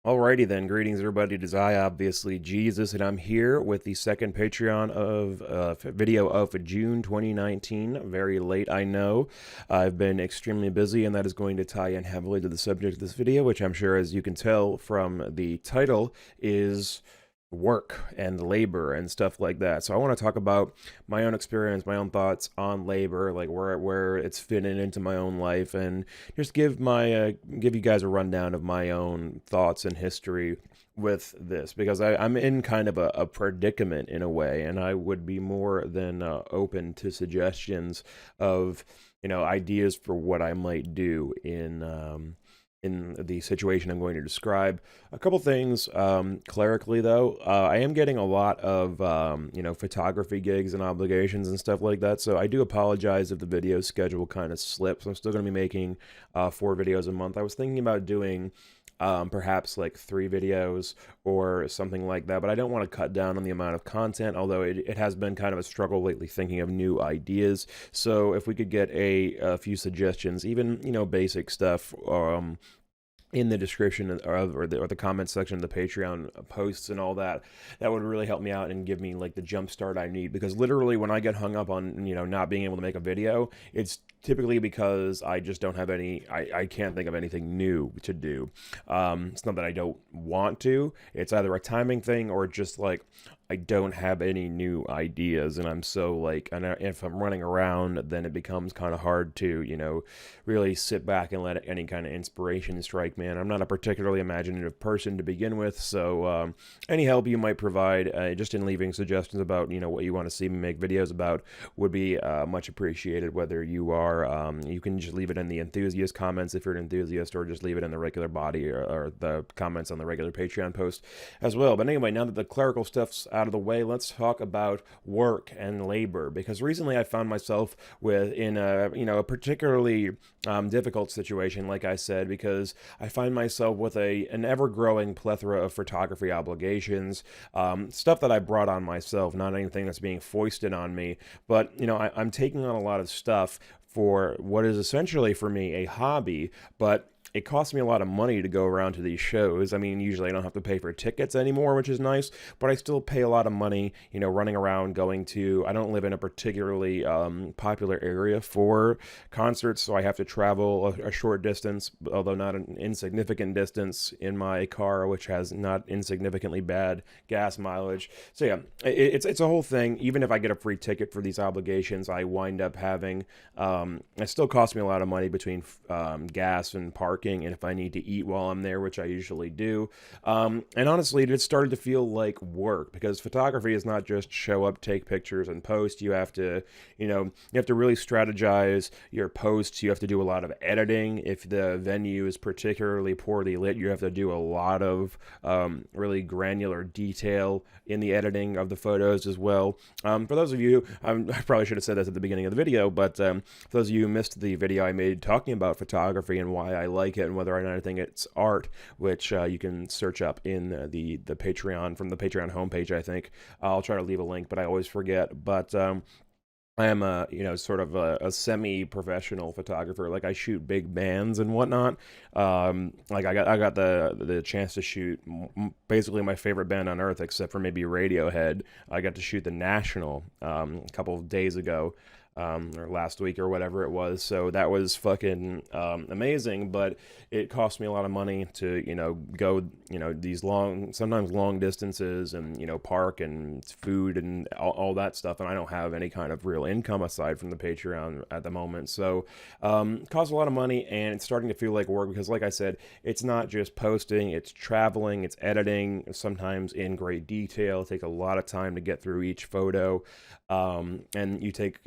Alrighty then, greetings everybody. It is I, obviously Jesus, and I'm here with the second Patreon of video of June 2019. Very late, I know. I've been extremely busy, and that is going to tie in heavily to the subject of this video, which I'm sure, as you can tell from the title, is work and labor and stuff like that. So I want to talk about my own experience, my own thoughts on labor, like where it's fitting into my own life, and just give you guys a rundown of my own thoughts and history with this, because I'm in kind of a predicament in a way, and I would be more than open to suggestions of ideas for what I might do in the situation I'm going to describe. A couple things, clerically though, I am getting a lot of, photography gigs and obligations and stuff like that. So I do apologize if the video schedule kind of slips. I'm still going to be making 4 videos a month. I was thinking about doing perhaps like 3 videos or something like that, but I don't want to cut down on the amount of content, although it has been kind of a struggle lately thinking of new ideas. So if we could get a few suggestions, even basic stuff, in the description or the comment section of the Patreon posts and all that, that would really help me out and give me like the jump start I need. Because literally, when I get hung up on not being able to make a video, it's typically because I just don't have I can't think of anything new to do. It's not that I don't want to. It's either a timing thing or just like I don't have any new ideas, and I'm so like, and if I'm running around, then it becomes kind of hard to, really sit back and let any kind of inspiration strike me. And I'm not a particularly imaginative person to begin with, so any help you might provide, just in leaving suggestions about, what you want to see me make videos about, would be much appreciated. Whether you can just leave it in the enthusiast comments if you're an enthusiast, or just leave it in the regular body or the comments on the regular Patreon post as well. But anyway, now that the clerical stuff's out of the way, let's talk about work and labor, because recently I found myself in a particularly difficult situation, like I said, because I find myself with an ever-growing plethora of photography obligations, stuff that I brought on myself, not anything that's being foisted on me. But I'm taking on a lot of stuff for what is essentially for me a hobby, but it costs me a lot of money to go around to these shows. I mean, usually I don't have to pay for tickets anymore, which is nice, but I still pay a lot of money, running around going to, I don't live in a particularly popular area for concerts, so I have to travel a short distance, although not an insignificant distance, in my car, which has not insignificantly bad gas mileage. So yeah, it's a whole thing. Even if I get a free ticket for these obligations, I wind up having, it still costs me a lot of money between gas and parking, and if I need to eat while I'm there, which I usually do. And honestly, it started to feel like work, because photography is not just show up, take pictures, and post. You have to, really strategize your posts. You have to do a lot of editing. If the venue is particularly poorly lit, you have to do a lot of really granular detail in the editing of the photos as well. For those of you, I probably should have said this at the beginning of the video, but for those of you who missed the video I made talking about photography and why I like it and whether or not I think it's art, which you can search up in the Patreon, from the Patreon homepage, I think. I'll try to leave a link, but I always forget. But I am sort of a semi-professional photographer. Like, I shoot big bands and whatnot. Like, I got the chance to shoot basically my favorite band on earth, except for maybe Radiohead. I got to shoot the National a couple of days ago, or last week or whatever it was. So that was fucking amazing, but it cost me a lot of money to, go, these sometimes long distances, and, park and food and all that stuff. And I don't have any kind of real income aside from the Patreon at the moment. So it costs a lot of money, and it's starting to feel like work, because like I said, it's not just posting, it's traveling, it's editing, sometimes in great detail. It takes a lot of time to get through each photo. And you take,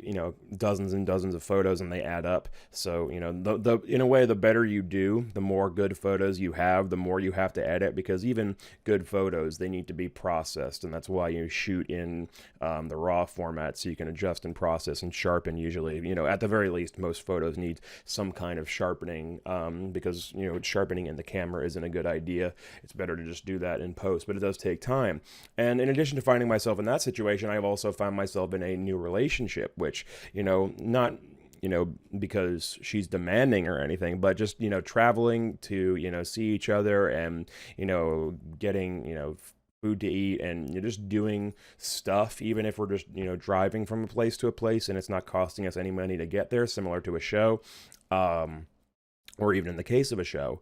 dozens and dozens of photos, and they add up. So, the in a way, the better you do, the more good photos you have, the more you have to edit, because even good photos, they need to be processed. And that's why you shoot in the raw format, so you can adjust and process and sharpen. Usually, at the very least, most photos need some kind of sharpening, because, sharpening in the camera isn't a good idea. It's better to just do that in post, but it does take time. And in addition to finding myself in that situation, I've also found myself in a new relationship, which, not because she's demanding or anything, but just, traveling to, see each other and, getting, food to eat, and you're just doing stuff, even if we're just, driving from a place to a place and it's not costing us any money to get there, similar to a show, or even in the case of a show.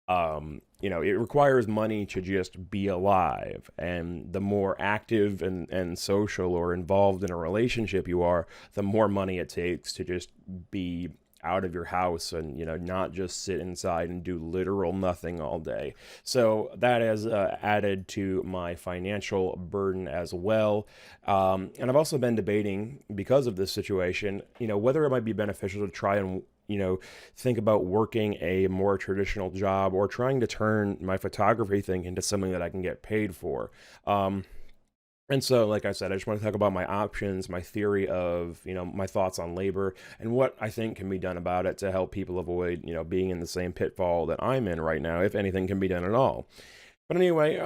It requires money to just be alive. And the more active and social or involved in a relationship you are, the more money it takes to just be out of your house and, not just sit inside and do literal nothing all day. So that has added to my financial burden as well. And I've also been debating, because of this situation, whether it might be beneficial to try and think about working a more traditional job, or trying to turn my photography thing into something that I can get paid for. And so, like I said, I just want to talk about my options, my theory of, my thoughts on labor, and what I think can be done about it to help people avoid, being in the same pitfall that I'm in right now, if anything can be done at all. But anyway,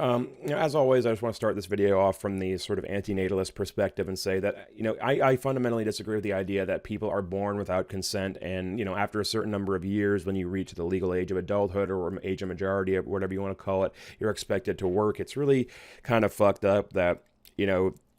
as always, I just want to start this video off from the sort of antinatalist perspective and say that, I fundamentally disagree with the idea that people are born without consent. And, after a certain number of years, when you reach the legal age of adulthood, or age of majority, or whatever you want to call it, you're expected to work. It's really kind of fucked up that,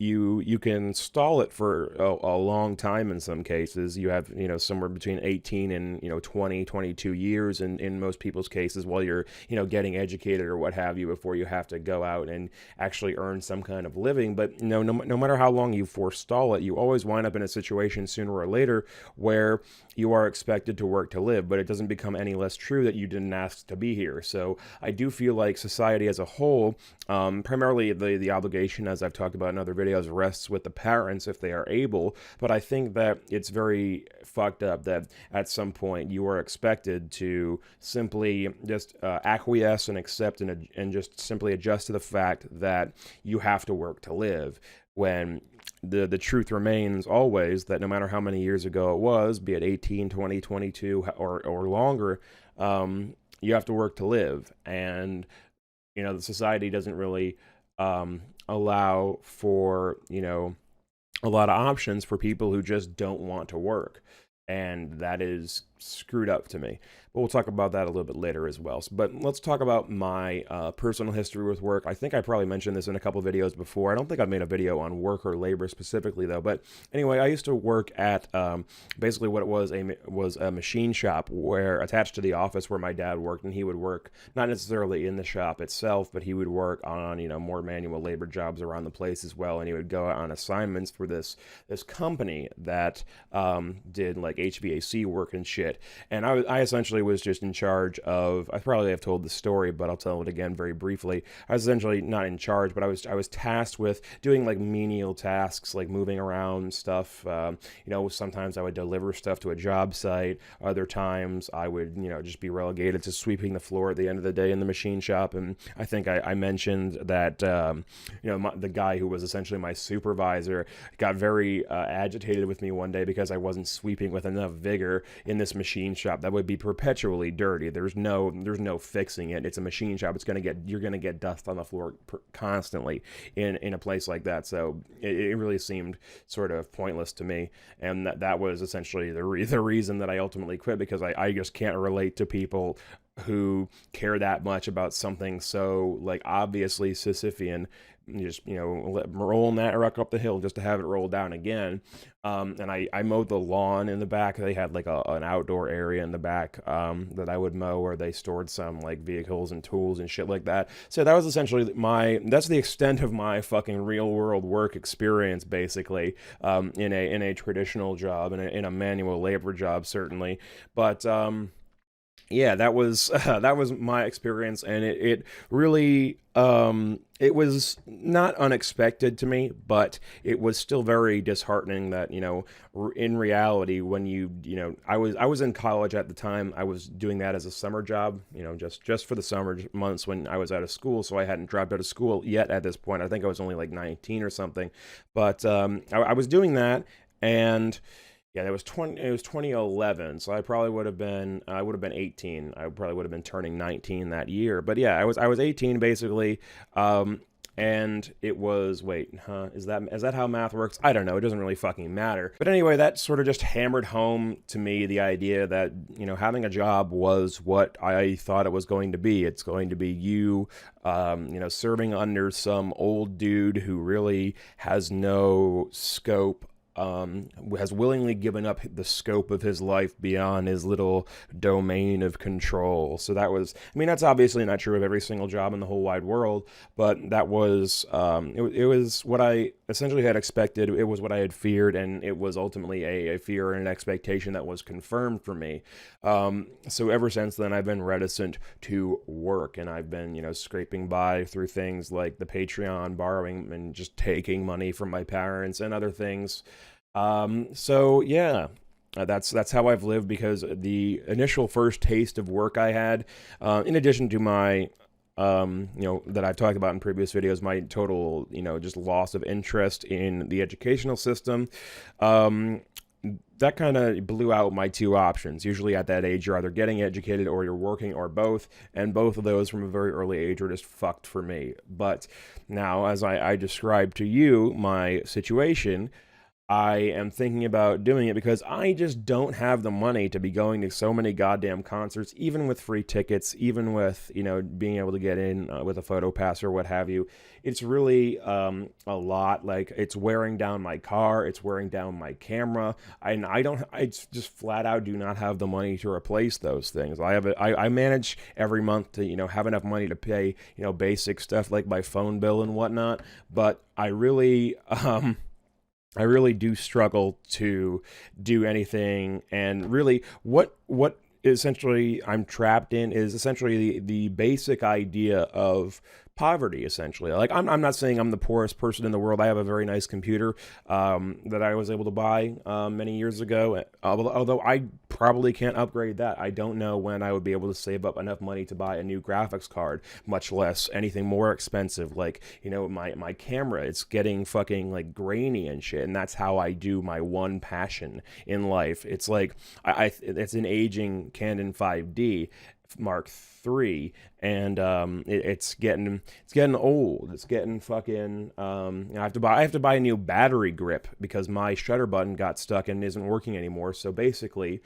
you can stall it for a long time in some cases. You have, somewhere between 18 and, 20, 22 years in most people's cases, while you're, getting educated or what have you, before you have to go out and actually earn some kind of living. But, no matter how long you forestall it, you always wind up in a situation sooner or later where you are expected to work to live, but it doesn't become any less true that you didn't ask to be here. So I do feel like society as a whole, primarily the obligation, as I've talked about in other videos, rests with the parents if they are able. But I think that it's very fucked up that at some point you are expected to simply just acquiesce and accept and just simply adjust to the fact that you have to work to live, when the truth remains always that no matter how many years ago it was, be it 18, 20, 22, or longer, you have to work to live. And, the society doesn't really allow for, a lot of options for people who just don't want to work. And that is screwed up to me. But we'll talk about that a little bit later as well. But let's talk about my personal history with work. I think I probably mentioned this in a couple videos before. I don't think I've made a video on work or labor specifically, though. But anyway, I used to work at basically what it was a machine shop, where attached to the office where my dad worked, and he would work not necessarily in the shop itself, but he would work on more manual labor jobs around the place as well. And he would go out on assignments for this company that did like HVAC work and shit. And I essentially was just in charge of, I probably have told the story, but I'll tell it again very briefly. I was essentially not in charge, but I was tasked with doing like menial tasks, like moving around stuff. Sometimes I would deliver stuff to a job site. Other times I would, just be relegated to sweeping the floor at the end of the day in the machine shop. And I think I mentioned that, the guy who was essentially my supervisor got very agitated with me one day because I wasn't sweeping with enough vigor in this machine shop that would be perpetually dirty. There's no fixing it. It's a machine shop. You're gonna get dust on the floor constantly in a place like that. So it really seemed sort of pointless to me, and that was essentially the reason that I ultimately quit, because I just can't relate to people who care that much about something so like obviously Sisyphean, just rolling that rock up the hill just to have it roll down again. And I mowed the lawn in the back. They had like an outdoor area in the back that I would mow, where they stored some like vehicles and tools and shit like that. So that was essentially that's the extent of my fucking real world work experience, basically, in a traditional job, in a manual labor job, certainly. But yeah, that was my experience, and it really it was not unexpected to me, but it was still very disheartening that in reality, when I was in college at the time. I was doing that as a summer job, just for the summer months when I was out of school, so I hadn't dropped out of school yet at this point. I think I was only like 19 or something, but I was doing that. And yeah, it was 2011, so I probably would have been 18. I probably would have been turning 19 that year. But yeah, I was 18 basically. and it was, wait, huh? Is that how math works? I don't know. It doesn't really fucking matter. But anyway, that sort of just hammered home to me the idea that, having a job was what I thought it was going to be. It's going to be you, serving under some old dude who really has no scope, has willingly given up the scope of his life beyond his little domain of control. So that's obviously not true of every single job in the whole wide world, but that was, it was what I essentially had expected. It was what I had feared, and it was ultimately a fear and an expectation that was confirmed for me. So ever since then, I've been reticent to work, and I've been, scraping by through things like the Patreon, borrowing and just taking money from my parents and other things. So yeah, that's how I've lived, because the initial first taste of work I had, in addition to my, that I've talked about in previous videos, my total, just loss of interest in the educational system, that kind of blew out my two options. Usually at that age, you're either getting educated or you're working, or both, and both of those from a very early age were just fucked for me. But now, as I described to you my situation, I am thinking about doing it because I just don't have the money to be going to so many goddamn concerts, even with free tickets, even with, being able to get in with a photo pass or what have you. It's really a lot. Like, it's wearing down my car, it's wearing down my camera, and I just flat out do not have the money to replace those things. I manage every month to, have enough money to pay, basic stuff like my phone bill and whatnot, but I really do struggle to do anything, and really what essentially I'm trapped in is essentially the basic idea of poverty, essentially. Like, I'm not saying I'm the poorest person in the world. I have a very nice computer that I was able to buy many years ago, although I probably can't upgrade that. I don't know when I would be able to save up enough money to buy a new graphics card, much less anything more expensive, like, my camera. It's getting fucking like grainy and shit, and that's how I do my one passion in life. It's like it's an aging Canon 5D Mark III, and it's getting old. It's getting fucking. I have to buy a new battery grip because my shutter button got stuck and isn't working anymore. So basically,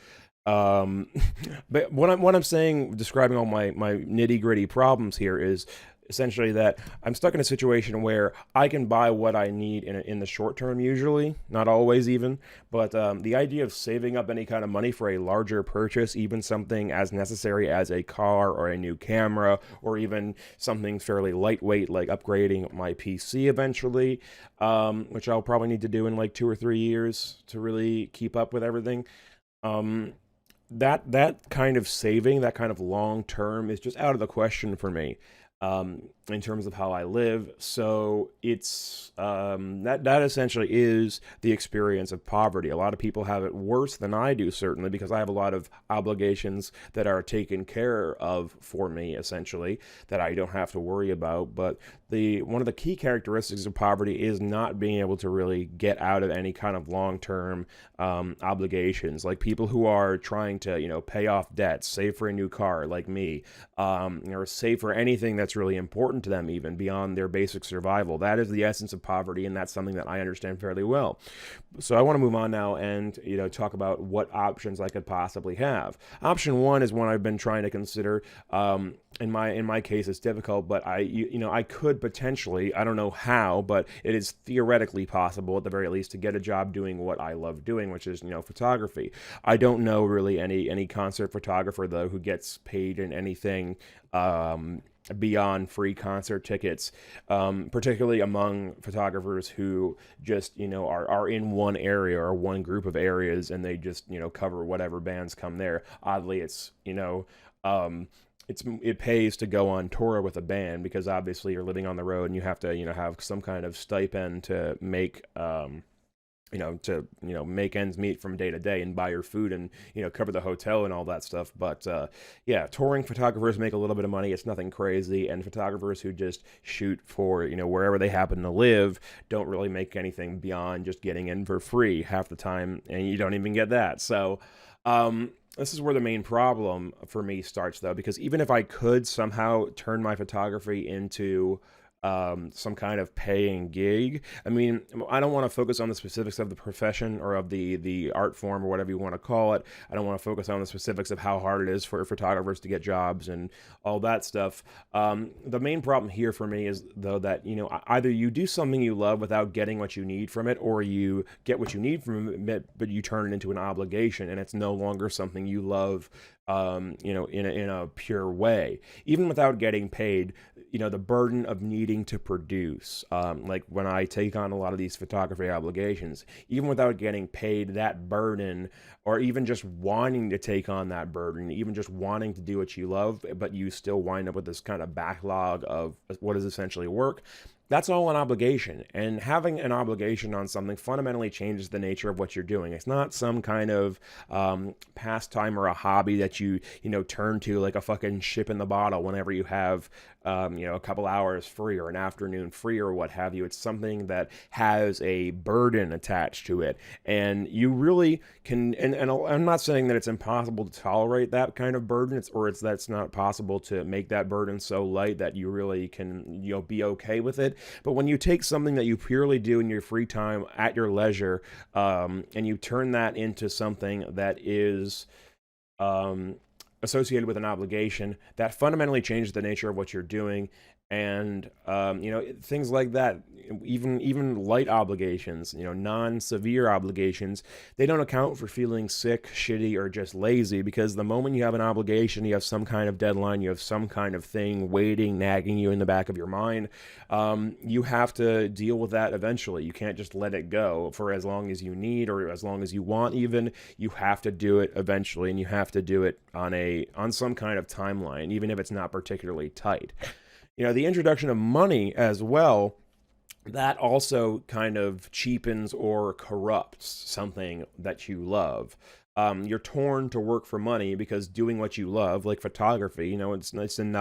but what I'm saying, describing all my nitty gritty problems here, is essentially that I'm stuck in a situation where I can buy what I need in the short term, usually, not always even, but the idea of saving up any kind of money for a larger purchase, even something as necessary as a car or a new camera, or even something fairly lightweight like upgrading my PC eventually, which I'll probably need to do in like 2 or 3 years to really keep up with everything. That kind of saving, that kind of long term, is just out of the question for me, in terms of how I live. So it's that essentially is the experience of poverty. A lot of people have it worse than I do, certainly, because I have a lot of obligations that are taken care of for me, essentially, that I don't have to worry about. But one of the key characteristics of poverty is not being able to really get out of any kind of long-term obligations. Like people who are trying to, pay off debts, save for a new car, like me, or save for anything that's really important to them, even beyond their basic survival. That is the essence of poverty, and that's something that I understand fairly well. So I want to move on now and talk about what options I could possibly have. Option one is one I've been trying to consider. In my case, it's difficult, but I could potentially, I don't know how, but it is theoretically possible at the very least to get a job doing what I love doing, which is photography. I don't know really any concert photographer though who gets paid in anything beyond free concert tickets, particularly among photographers who just are in one area or one group of areas, and they just cover whatever bands come there. Oddly, it pays to go on tour with a band, because obviously you're living on the road and you have to have some kind of stipend to make make ends meet from day to day, and buy your food and cover the hotel and all that stuff. But yeah, touring photographers make a little bit of money. It's nothing crazy, and photographers who just shoot for wherever they happen to live don't really make anything beyond just getting in for free half the time, and you don't even get that. So this is where the main problem for me starts, though, because even if I could somehow turn my photography into some kind of paying gig. I mean, I don't want to focus on the specifics of the profession or of the art form or whatever you want to call it. I don't want to focus on the specifics of how hard it is for photographers to get jobs and all that stuff. The main problem here for me is, though, that, you know, either you do something you love without getting what you need from it, or you get what you need from it, but you turn it into an obligation, and it's no longer something you love, you know, in a pure way. Even without getting paid, you know, the burden of needing to produce, like when I take on a lot of these photography obligations, even without getting paid, that burden, or even just wanting to take on that burden, even just wanting to do what you love, but you still wind up with this kind of backlog of what is essentially work. That's all an obligation, and having an obligation on something fundamentally changes the nature of what you're doing. It's not some kind of pastime or a hobby that you know, turn to like a fucking ship in the bottle whenever you have you know, a couple hours free or an afternoon free or what have you. It's something that has a burden attached to it, and you really can. And I'm not saying that it's impossible to tolerate that kind of burden, that's not possible to make that burden so light that you really can, you know, be okay with it. But when you take something that you purely do in your free time at your leisure, and you turn that into something that is associated with an obligation, that fundamentally changes the nature of what you're doing. And you know, things like that, even light obligations, you know, non-severe obligations, they don't account for feeling sick, shitty, or just lazy, because the moment you have an obligation, you have some kind of deadline, you have some kind of thing waiting, nagging you in the back of your mind. You have to deal with that eventually. You can't just let it go for as long as you need, or as long as you want. Even, you have to do it eventually, and you have to do it on some kind of timeline, even if it's not particularly tight. You know, the introduction of money as well, that also kind of cheapens or corrupts something that you love. You're torn to work for money, because doing what you love, like photography, you know, it's nice and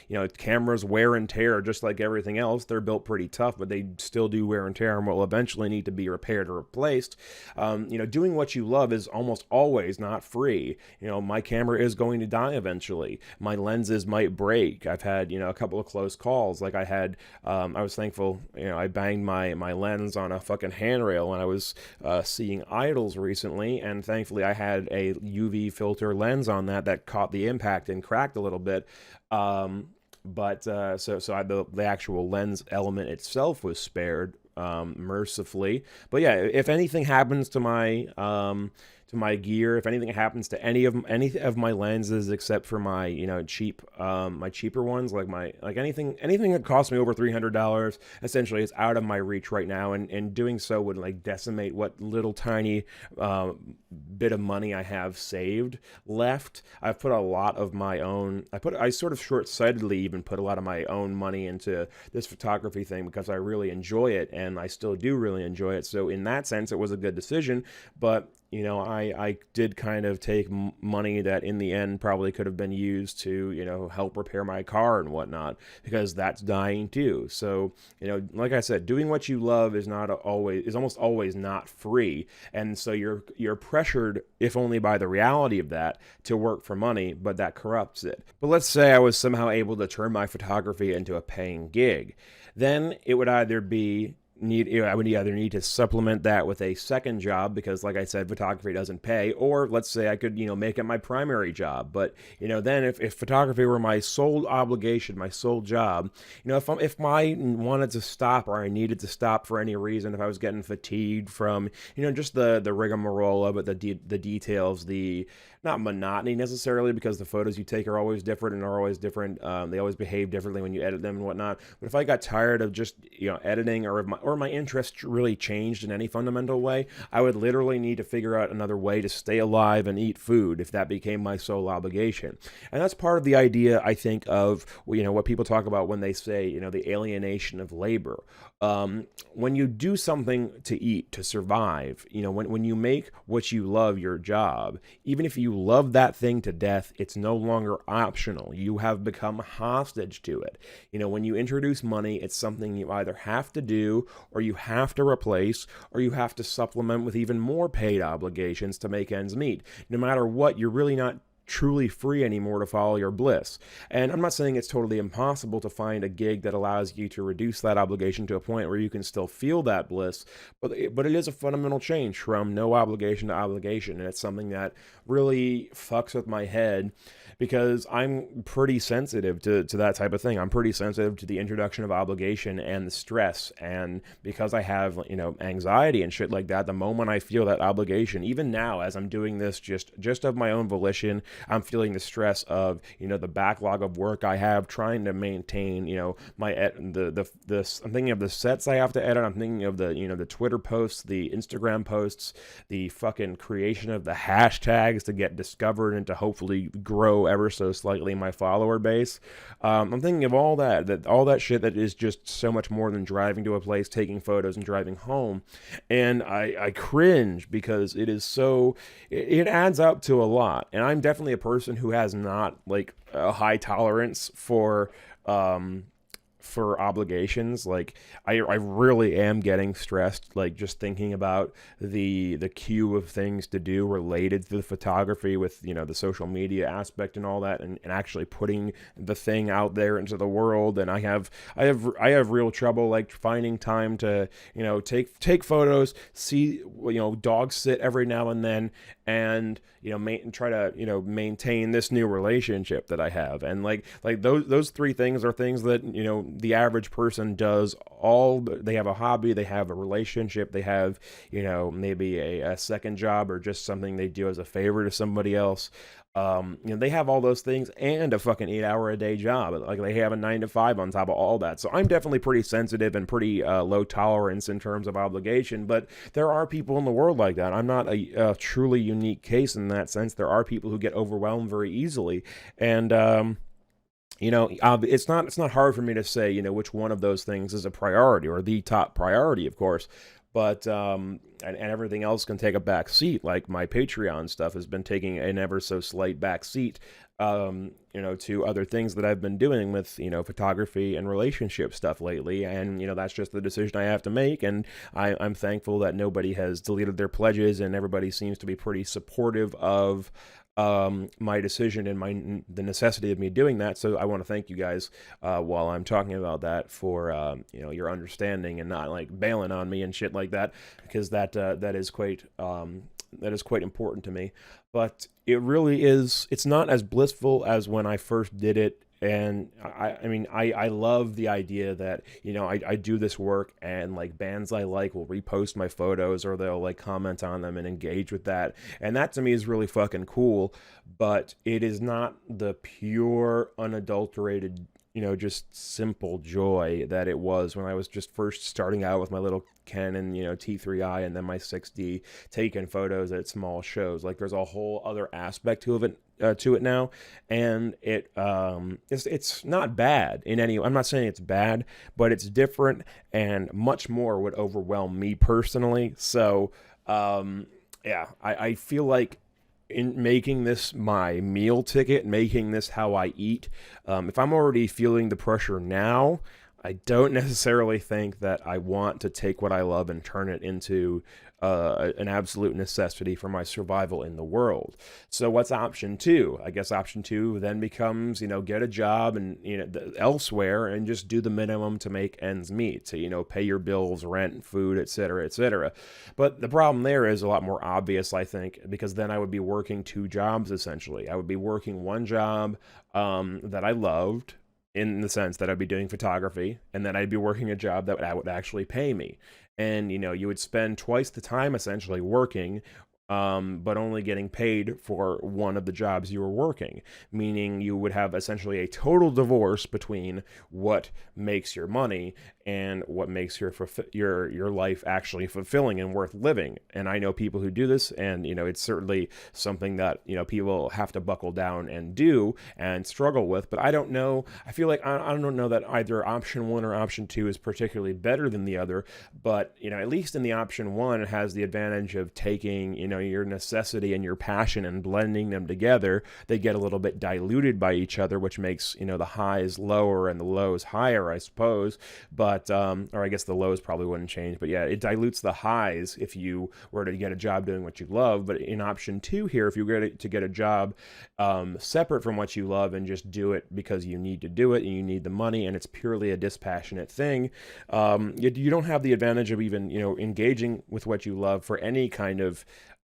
you know, cameras wear and tear just like everything else. They're built pretty tough, but they still do wear and tear and will eventually need to be repaired or replaced. You know, doing what you love is almost always not free. You know, my camera is going to die eventually. My lenses might break. I've had, you know, a couple of close calls. Like I was thankful, you know, I banged my lens on a fucking handrail when I was seeing idols recently, and thankfully I had a UV filter lens on that caught the impact and cracked a little bit. But the actual lens element itself was spared, mercifully. But yeah, if anything happens to my gear, if anything happens to any of my lenses, except for my, you know, my cheaper ones, like anything that costs me over $300, essentially is out of my reach right now, and doing so would like decimate what little tiny bit of money I have saved left. I've put a lot of my own, I sort of short-sightedly even put a lot of my own money into this photography thing, because I really enjoy it, and I still do really enjoy it. So in that sense, it was a good decision. But you know, I did kind of take money that in the end probably could have been used to, you know, help repair my car and whatnot, because that's dying too. So, you know, like I said, doing what you love is almost always not free. And so you're pressured, if only by the reality of that, to work for money, but that corrupts it. But let's say I was somehow able to turn my photography into a paying gig. Then it would either be I would either need to supplement that with a second job, because like I said, photography doesn't pay, or let's say I could, you know, make it my primary job. But, you know, then if photography were my sole obligation, my sole job, you know, if I wanted to stop, or I needed to stop for any reason, if I was getting fatigued from, you know, just the rigmarole of it, the details, the not monotony necessarily, because the photos you take are always different and are always different. They always behave differently when you edit them and whatnot. But if I got tired of just, you know, editing, or if my interest really changed in any fundamental way, I would literally need to figure out another way to stay alive and eat food, if that became my sole obligation. And that's part of the idea, I think, of, you know, what people talk about when they say, you know, the alienation of labor. When you do something to eat, to survive, you know, when you make what you love your job, even if you love that thing to death, it's no longer optional. You have become hostage to it. You know, when you introduce money, it's something you either have to do, or you have to replace, or you have to supplement with even more paid obligations to make ends meet. No matter what, you're really not truly free anymore to follow your bliss. And I'm not saying it's totally impossible to find a gig that allows you to reduce that obligation to a point where you can still feel that bliss, but it is a fundamental change from no obligation to obligation, and it's something that really fucks with my head because I'm pretty sensitive to that type of thing. I'm pretty sensitive to the introduction of obligation and the stress. And because I have, anxiety and shit like that, the moment I feel that obligation, even now as I'm doing this just of my own volition, I'm feeling the stress of, the backlog of work I have trying to maintain, my I'm thinking of the sets I have to edit. I'm thinking of the Twitter posts, the Instagram posts, the fucking creation of the hashtags to get discovered and to hopefully grow ever so slightly my follower base. I'm thinking of all that shit that is just so much more than driving to a place, taking photos, and driving home. And I cringe because it adds up to a lot. And I'm definitely a person who has not like a high tolerance for obligations. Like I really am getting stressed, like just thinking about the queue of things to do related to the photography with, the social media aspect and all that, and actually putting the thing out there into the world. And I have real trouble like finding time to, take photos, see, dogs sit every now and then, and try to maintain this new relationship that I have. And like those three things are things that the average person does. They have a hobby, they have a relationship, they have maybe a second job or just something they do as a favor to somebody else. They have all those things and a fucking 8-hour a day job. Like they have a 9 to 5 on top of all that. So I'm definitely pretty sensitive and pretty low tolerance in terms of obligation. But there are people in the world like that. I'm not a truly unique case in that sense. There are people who get overwhelmed very easily, and it's not hard for me to say, which one of those things is a priority or the top priority, of course. But and everything else can take a back seat. Like my Patreon stuff has been taking an ever so slight back seat, to other things that I've been doing with, photography and relationship stuff lately. And, that's just the decision I have to make. And I'm thankful that nobody has deleted their pledges and everybody seems to be pretty supportive of my decision and the necessity of me doing that. So I want to thank you guys while I'm talking about that for your understanding and not like bailing on me and shit like that, because that is quite important to me. But it really is. It's not as blissful as when I first did it. And I love the idea that, I do this work and like bands I like will repost my photos or they'll like comment on them and engage with that. And that to me is really fucking cool, but it is not the pure unadulterated, just simple joy that it was when I was just first starting out with my little Canon, T3i and then my 6D taking photos at small shows. Like there's a whole other aspect to it now, and it's not bad in any. I'm not saying it's bad, but it's different, and much more would overwhelm me personally. So, I feel like in making this my meal ticket, making this how I eat, if I'm already feeling the pressure now, I don't necessarily think that I want to take what I love and turn it into an absolute necessity for my survival in the world. So what's option two? I guess option two then becomes, get a job and, elsewhere and just do the minimum to make ends meet, to, pay your bills, rent, food, etc., etc. But the problem there is a lot more obvious, I think, because then I would be working two jobs, essentially. I would be working one job that I loved, in the sense that I'd be doing photography, and then I'd be working a job that would actually pay me. And, you would spend twice the time essentially working, but only getting paid for one of the jobs you were working, meaning you would have essentially a total divorce between what makes your money and what makes your life actually fulfilling and worth living. And I know people who do this, and it's certainly something that people have to buckle down and do and struggle with. But I don't know. I feel like I don't know that either option one or option two is particularly better than the other. But at least in the option one, it has the advantage of taking your necessity and your passion and blending them together, they get a little bit diluted by each other, which makes, the highs lower and the lows higher, I suppose. But, or I guess the lows probably wouldn't change, but yeah, it dilutes the highs if you were to get a job doing what you love. But in option 2 here, if you were to get a job separate from what you love and just do it because you need to do it and you need the money and it's purely a dispassionate thing, you don't have the advantage of even, engaging with what you love for any kind of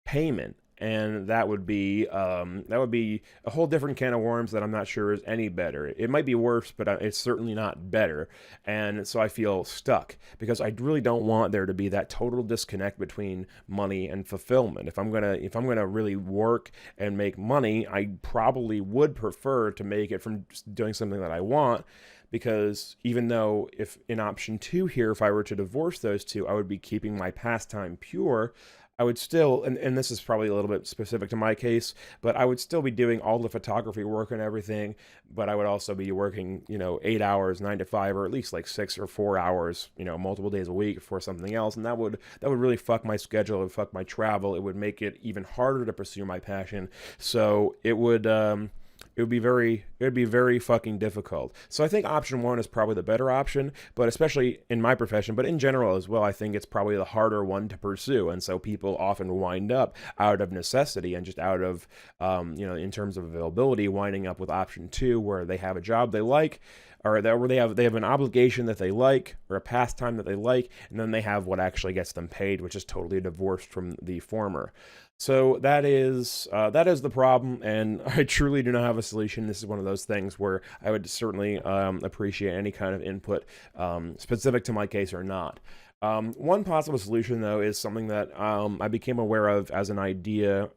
payment. And that would be a whole different can of worms that I'm not sure is any better. It might be worse, but it's certainly not better. And so I feel stuck because I really don't want there to be that total disconnect between money and fulfillment. If I'm gonna really work and make money, I probably would prefer to make it from doing something that I want. Because even though if in option 2 here, if I were to divorce those two, I would be keeping my pastime pure, I would still, and this is probably a little bit specific to my case, but I would still be doing all the photography work and everything, but I would also be working, 8 hours, 9 to 5, or at least like 6 or 4 hours, multiple days a week for something else. And that would really fuck my schedule. It would fuck my travel. It would make it even harder to pursue my passion. So it would be very fucking difficult. So I think option 1 is probably the better option, but especially in my profession, but in general as well, I think it's probably the harder one to pursue. And so people often wind up out of necessity and just out of, in terms of availability, winding up with option 2, where they have a job they like, or where they have an obligation that they like, or a pastime that they like, and then they have what actually gets them paid, which is totally divorced from the former. So that is the problem, and I truly do not have a solution. This is one of those things where I would certainly appreciate any kind of input, specific to my case or not. One possible solution, though, is something that I became aware of as an idea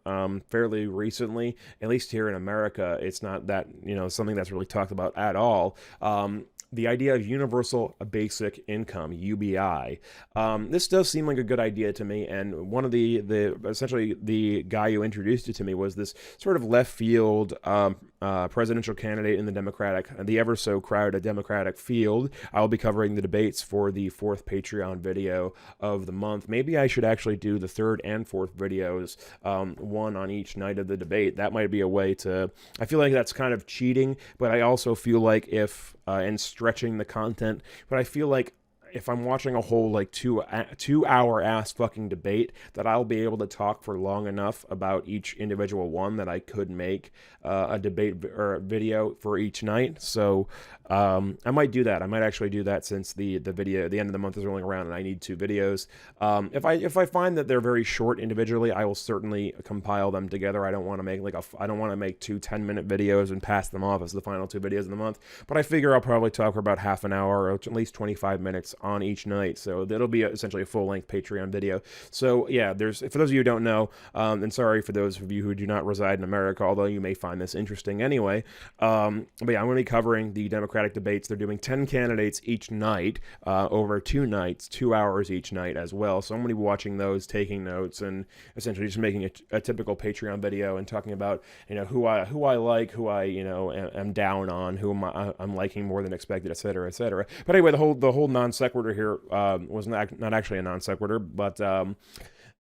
fairly recently. At least here in America, it's not that something that's really talked about at all. The idea of universal basic income, UBI. This does seem like a good idea to me, and one of essentially the guy who introduced it to me was this sort of left field presidential candidate in the ever so crowded Democratic field. I'll be covering the debates for the 4th Patreon video of the month. Maybe I should actually do the 3rd and 4th videos, one on each night of the debate. That might be a way to. I feel like that's kind of cheating, but I also feel like and stretching the content, but I feel like if I'm watching a whole like 2-hour ass fucking debate, that I'll be able to talk for long enough about each individual one that I could make a debate or a video for each night. So I might do that. I might actually do that, since the end of the month is rolling around and I need 2 videos. If I find that they're very short individually, I will certainly compile them together. I don't want to make 2 10-minute videos and pass them off as the final 2 videos of the month. But I figure I'll probably talk for about half an hour, or at least 25 minutes on each night. So that'll be essentially a full-length Patreon video. So yeah, for those of you who don't know, and sorry for those of you who do not reside in America, although you may find this interesting anyway. But yeah, I'm going to be covering the Democratic debates. They're doing 10 candidates each night, over 2 nights, 2 hours each night as well. So I'm going to be watching those, taking notes, and essentially just making a typical Patreon video and talking about who I like, who I am down on, who I'm liking more than expected, etc., etc. But anyway, the whole non sequitur here was not actually a non sequitur, but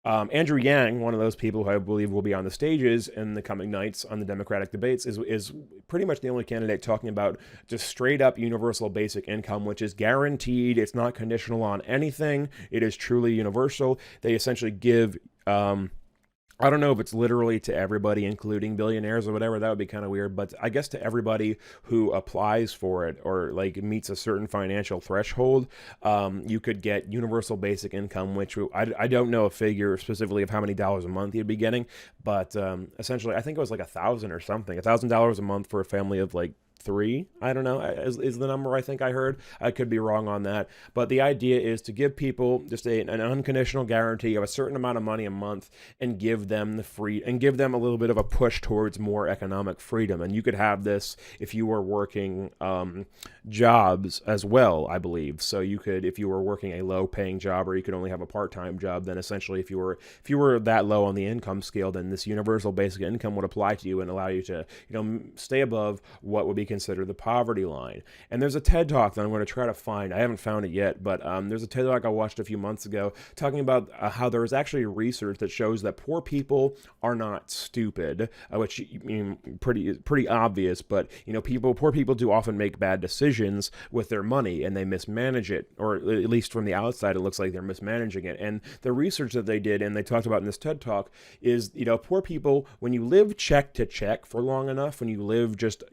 Andrew Yang, one of those people who I believe will be on the stages in the coming nights on the Democratic debates, is pretty much the only candidate talking about just straight up universal basic income, which is guaranteed. It's not conditional on anything. It is truly universal. They essentially give I don't know if it's literally to everybody, including billionaires or whatever. That would be kind of weird. But I guess to everybody who applies for it or like meets a certain financial threshold, you could get universal basic income, which I don't know a figure specifically of how many dollars a month you'd be getting. But essentially, I think it was like $1,000 or something, $1,000 a month for a family of like 3, I don't know, is the number I think I heard. I could be wrong on that. But the idea is to give people just an unconditional guarantee of a certain amount of money a month and give them a little bit of a push towards more economic freedom. And you could have this if you were working jobs as well, I believe. So you could, if you were working a low paying job, or you could only have a part-time job, then essentially if you were that low on the income scale, then this universal basic income would apply to you and allow you to, stay above what would be consider the poverty line. And there's a TED Talk that I'm going to try to find. I haven't found it yet, but there's a TED Talk I watched a few months ago talking about how there is actually research that shows that poor people are not stupid, which pretty obvious. But poor people do often make bad decisions with their money, and they mismanage it, or at least from the outside, it looks like they're mismanaging it. And the research that they did, and they talked about in this TED Talk, is poor people, when you live check to check for long enough, when you live just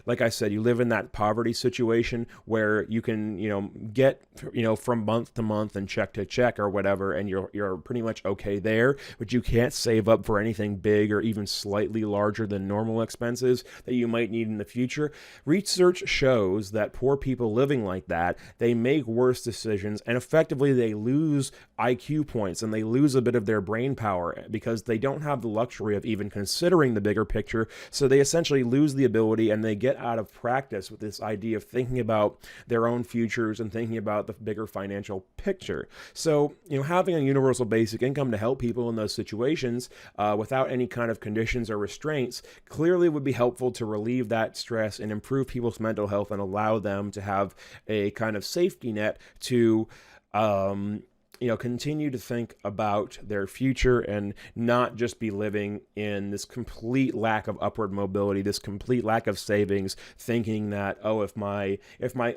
like I said, you live in that poverty situation where you can get from month to month and check to check or whatever, and you're pretty much okay there, but you can't save up for anything big or even slightly larger than normal expenses that you might need in the future. Research shows that poor people living like that, they make worse decisions, and effectively they lose IQ points and they lose a bit of their brain power because they don't have the luxury of even considering the bigger picture. So they essentially lose the ability, and they get out of practice with this idea of thinking about their own futures and thinking about the bigger financial picture. So having a universal basic income to help people in those situations without any kind of conditions or restraints clearly would be helpful to relieve that stress and improve people's mental health and allow them to have a kind of safety net to continue to think about their future and not just be living in this complete lack of upward mobility, this complete lack of savings, thinking that, if my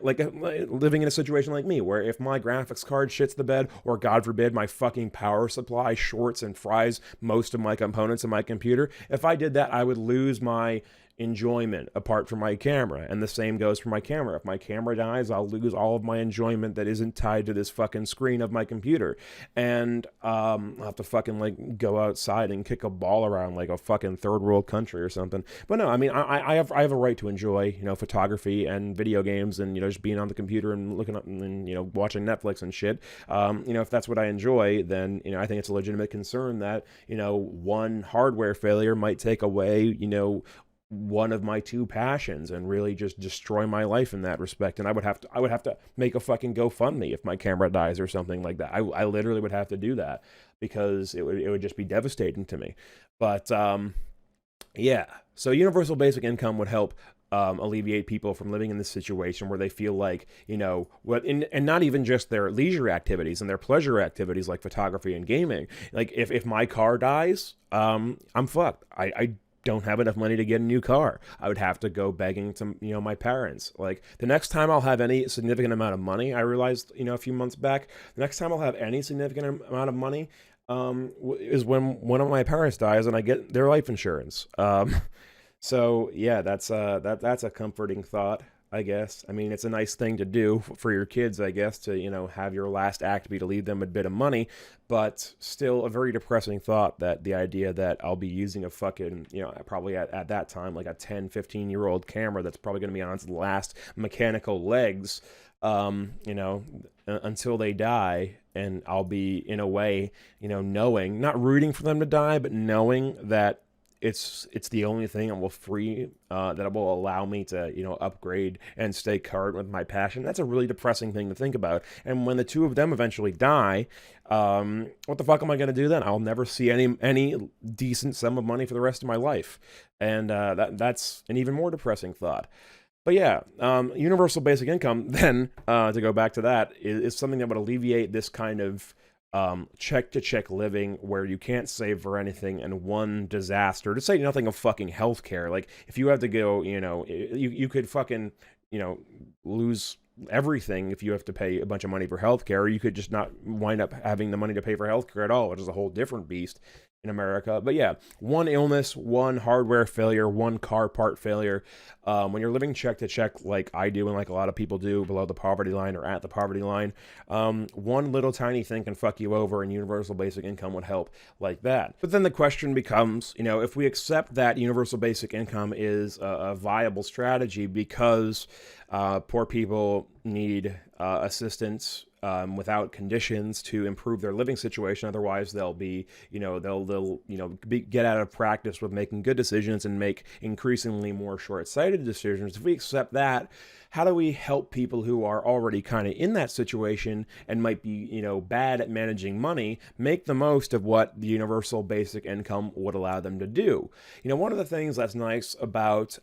living in a situation like me, where if my graphics card shits the bed, or God forbid, my fucking power supply shorts and fries most of my components in my computer, if I did that, I would lose my enjoyment apart from my camera. And the same goes for my camera. If my camera dies, I'll lose all of my enjoyment that isn't tied to this fucking screen of my computer. And I'll have to fucking go outside and kick a ball around like a fucking third world country or something. But no, I mean, I have a right to enjoy photography and video games and just being on the computer and looking up and watching Netflix and shit. If that's what I enjoy, then I think it's a legitimate concern that one hardware failure might take away one of my two passions and really just destroy my life in that respect. And I would have to make a fucking GoFundMe if my camera dies or something like that. I literally would have to do that because it would just be devastating to me. But yeah, so universal basic income would help alleviate people from living in this situation where they feel like, and not even just their leisure activities and their pleasure activities like photography and gaming. Like if my car dies, I'm fucked. I don't have enough money to get a new car. I would have to go begging to my parents. Like the next time I'll have any significant amount of money, I realized a few months back, the next time I'll have any significant amount of money is when one of my parents dies and I get their life insurance. So yeah, that's a comforting thought, I guess. I mean, it's a nice thing to do for your kids, I guess, to, have your last act be to leave them a bit of money, but still a very depressing thought that the idea that I'll be using a fucking, probably at that time, like a 10, 15-year-old camera that's probably going to be on its last mechanical legs, until they die. And I'll be, in a way, knowing, not rooting for them to die, but knowing that it's the only thing that will allow me to upgrade and stay current with my passion. That's a really depressing thing to think about. And when the two of them eventually die, what the fuck am I going to do then? I'll never see any decent sum of money for the rest of my life, and that's an even more depressing thought. But yeah, universal basic income then, to go back to that, is something that would alleviate this kind of check-to-check living where you can't save for anything, and one disaster, to say nothing of fucking healthcare. Like, if you have to go, you could fucking, lose everything if you have to pay a bunch of money for healthcare, or you could just not wind up having the money to pay for healthcare at all, which is a whole different beast in America. But yeah, one illness, one hardware failure, one car part failure, when you're living check to check like I do and like a lot of people do below the poverty line or at the poverty line, one little tiny thing can fuck you over, and universal basic income would help like that. But then the question becomes, if we accept that universal basic income is a viable strategy because poor people need assistance without conditions to improve their living situation. Otherwise, they'll be, get out of practice with making good decisions and make increasingly more short-sighted decisions. If we accept that, how do we help people who are already kind of in that situation and might be, bad at managing money, make the most of what the universal basic income would allow them to do? One of the things that's nice about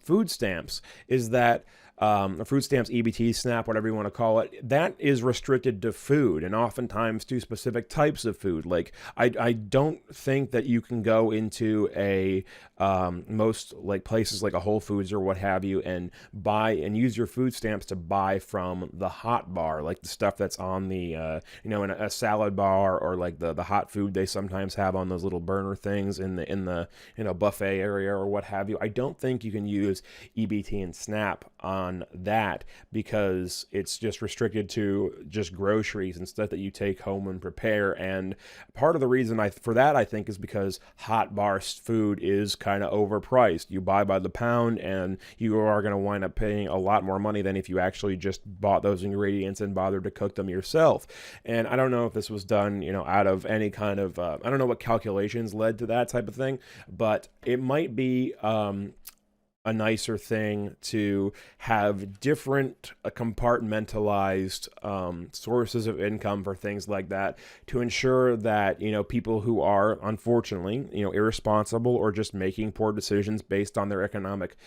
food stamps is that food stamps, EBT, SNAP, whatever you want to call it, that is restricted to food, and oftentimes to specific types of food. Like, I don't think that you can go into most like places like a Whole Foods or what have you and buy and use your food stamps to buy from the hot bar, like the stuff that's on the in a salad bar, or like the hot food they sometimes have on those little burner things in the buffet area or what have you. I don't think you can use EBT and SNAP on that, because it's just restricted to just groceries and stuff that you take home and prepare. And part of the reason for that, I think, is because hot bar food is kind of overpriced. You buy by the pound, and you are going to wind up paying a lot more money than if you actually just bought those ingredients and bothered to cook them yourself. And I don't know if this was done, out of any kind of, I don't know what calculations led to that type of thing, but it might be, a nicer thing to have different compartmentalized sources of income for things like that, to ensure that people who are unfortunately irresponsible or just making poor decisions based on their economic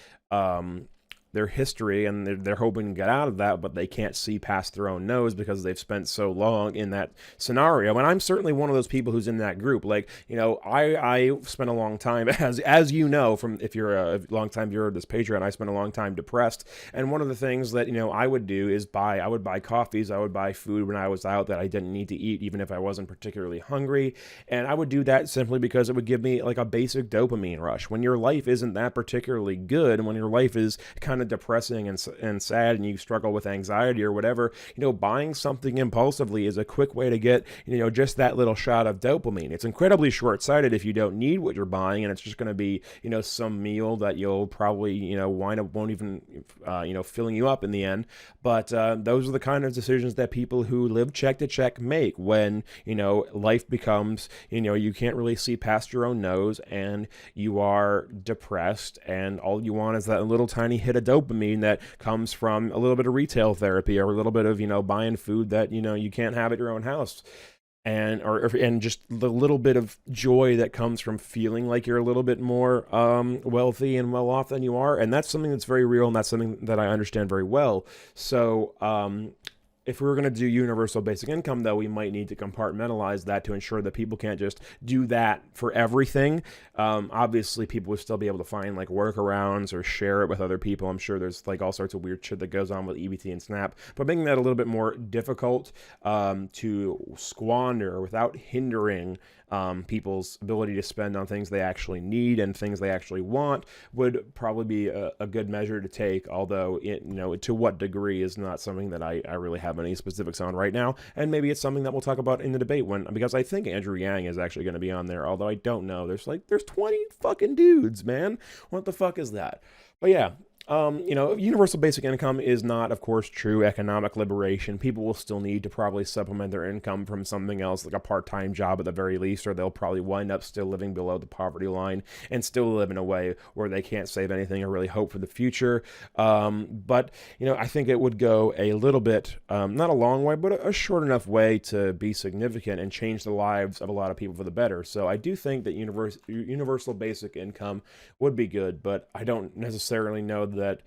their history, and they're hoping to get out of that, but they can't see past their own nose because they've spent so long in that scenario. And I'm certainly one of those people who's in that group. Like, I spent a long time, as you know, from if you're a long time viewer of this Patreon, I spent a long time depressed. And one of the things that I would do is I would buy coffees, I would buy food when I was out that I didn't need to eat, even if I wasn't particularly hungry. And I would do that simply because it would give me like a basic dopamine rush. When your life isn't that particularly good, and when your life is kind of depressing and sad, and you struggle with anxiety or whatever, buying something impulsively is a quick way to get just that little shot of dopamine. It's incredibly short-sighted if you don't need what you're buying, and it's just going to be some meal that you'll probably wind up won't even filling you up in the end. But those are the kind of decisions that people who live check to check make when life becomes you can't really see past your own nose, and you are depressed, and all you want is that little tiny hit of dopamine that comes from a little bit of retail therapy, or a little bit of buying food that you can't have at your own house, and just the little bit of joy that comes from feeling like you're a little bit more wealthy and well off than you are. And that's something that's very real, and that's something that I understand very well. So if we were going to do universal basic income, though, we might need to compartmentalize that to ensure that people can't just do that for everything. Obviously, people would still be able to find like workarounds or share it with other people. I'm sure there's like all sorts of weird shit that goes on with EBT and SNAP, but making that a little bit more difficult to squander without hindering people's ability to spend on things they actually need and things they actually want would probably be a good measure to take, although to what degree is not something that I really have any specifics on right now. And maybe it's something that we'll talk about in the debate because I think Andrew Yang is actually going to be on there, although I don't know. There's 20 fucking dudes, man. What the fuck is that? But yeah. Universal basic income is not, of course, true economic liberation. People will still need to probably supplement their income from something else, like a part-time job at the very least, or they'll probably wind up still living below the poverty line and still live in a way where they can't save anything or really hope for the future. But I think it would go a little bit, not a long way, but a short enough way to be significant and change the lives of a lot of people for the better. So I do think that universal basic income would be good, but I don't necessarily know that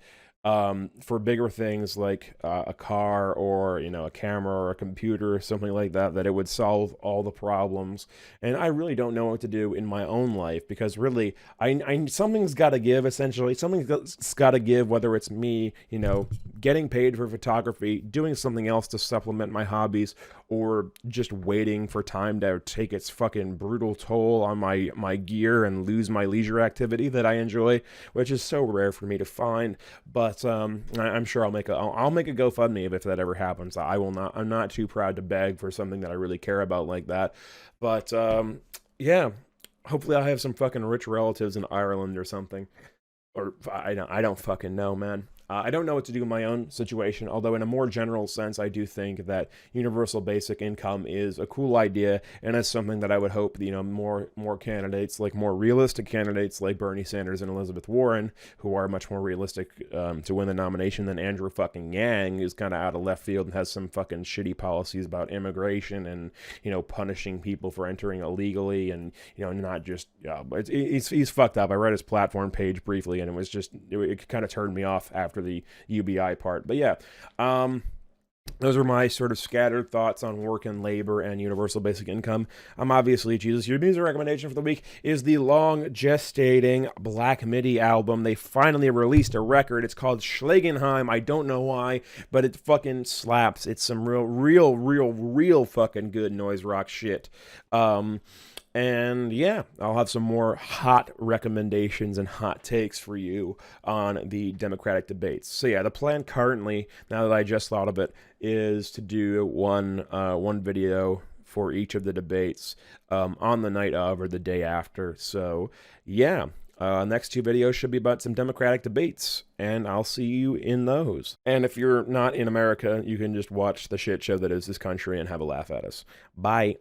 for bigger things like a car or a camera or a computer or something like that, that it would solve all the problems. And I really don't know what to do in my own life, because really I something's got to give. Essentially, something's got to give, whether it's me getting paid for photography, doing something else to supplement my hobbies, or just waiting for time to take its fucking brutal toll on my gear and lose my leisure activity that I enjoy, which is so rare for me to find. But I'm sure I'll make a GoFundMe if that ever happens. I'm not too proud to beg for something that I really care about like that. But yeah, hopefully I have some fucking rich relatives in Ireland or something. Or I don't fucking know, man. I don't know what to do in my own situation, although in a more general sense, I do think that universal basic income is a cool idea, and it's something that I would hope, more candidates, like more realistic candidates like Bernie Sanders and Elizabeth Warren, who are much more realistic to win the nomination than Andrew fucking Yang, who's kind of out of left field and has some fucking shitty policies about immigration and, punishing people for entering illegally, and, not just, he's fucked up. I read his platform page briefly, and it kind of turned me off after the UBI part. But yeah, those were my sort of scattered thoughts on work and labor and universal basic income. I'm obviously Jesus. Your music recommendation for the week is the long gestating Black Midi album. They finally released a record. It's called Schlegenheim. I don't know why, but it fucking slaps. It's some real fucking good noise rock shit. And yeah, I'll have some more hot recommendations and hot takes for you on the Democratic debates. So yeah, the plan currently, now that I just thought of it, is to do one video for each of the debates on the night of or the day after. So yeah, next two videos should be about some Democratic debates, and I'll see you in those. And if you're not in America, you can just watch the shit show that is this country and have a laugh at us. Bye.